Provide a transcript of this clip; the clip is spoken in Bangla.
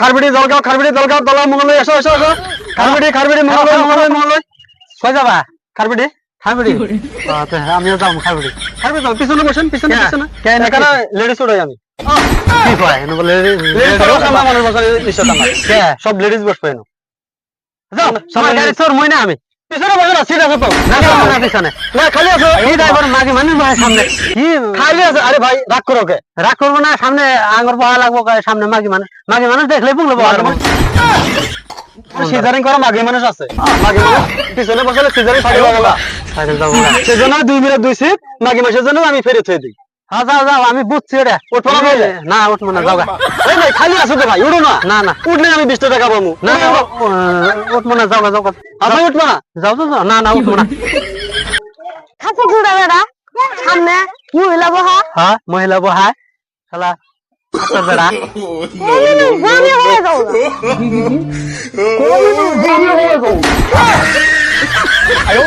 খারবিড়ি জলগাঁও দলা মঙ্গলই এসো এসো এসো খারবিড়ি মঙ্গলই কই যাবা খারবিড়ি আচ্ছা আমিও যাবো খারবিড়ি যাও পিছনে বসেন পিছনে কেন এখানে লেডিস উড়াই আমি কি কয় এনে বলে সব লেডিস বসবে এনে যাও সবাই গাড়ি চোর মই না আমি পিছনে বসে না সিট আছে তো না পিছনে না খালি আছো এই ড্রাইভার মাগে মানুষ ভাই সামনে কি খালি আছে আরে ভাই রাগ করো কে রাগ করবো না সামনে আঙ্গুর বহা লাগবো সামনে মাগে মানুষ দেখলে বুঝলো সিজারিং করা মাগে মানুষ আছে মাগে মানুষ পিছনে বসলে সিজারিং ফাটিয়ে গেল সেজন্য 2 মিনিট 2 সিট মাগে মানুষের জন্য আমি ফেরত হয়ে দিই হ্যাঁ যাও আমি বুঝছি এটা উঠবো না উঠবো না যাও এই ভাই খালি আছো তো ভাই উঠো না উঠলে আমি 20 টাকা পাবো না উঠবো না যাও আচ্ছা উঠবো না যাও না উঠবো না খাসি ঘুরা বেড়া সামনে মহিলা বহা হ্যাঁ মহিলা বহা শালা আচ্ছা বেড়া জানি হয়ে যাও আয়ো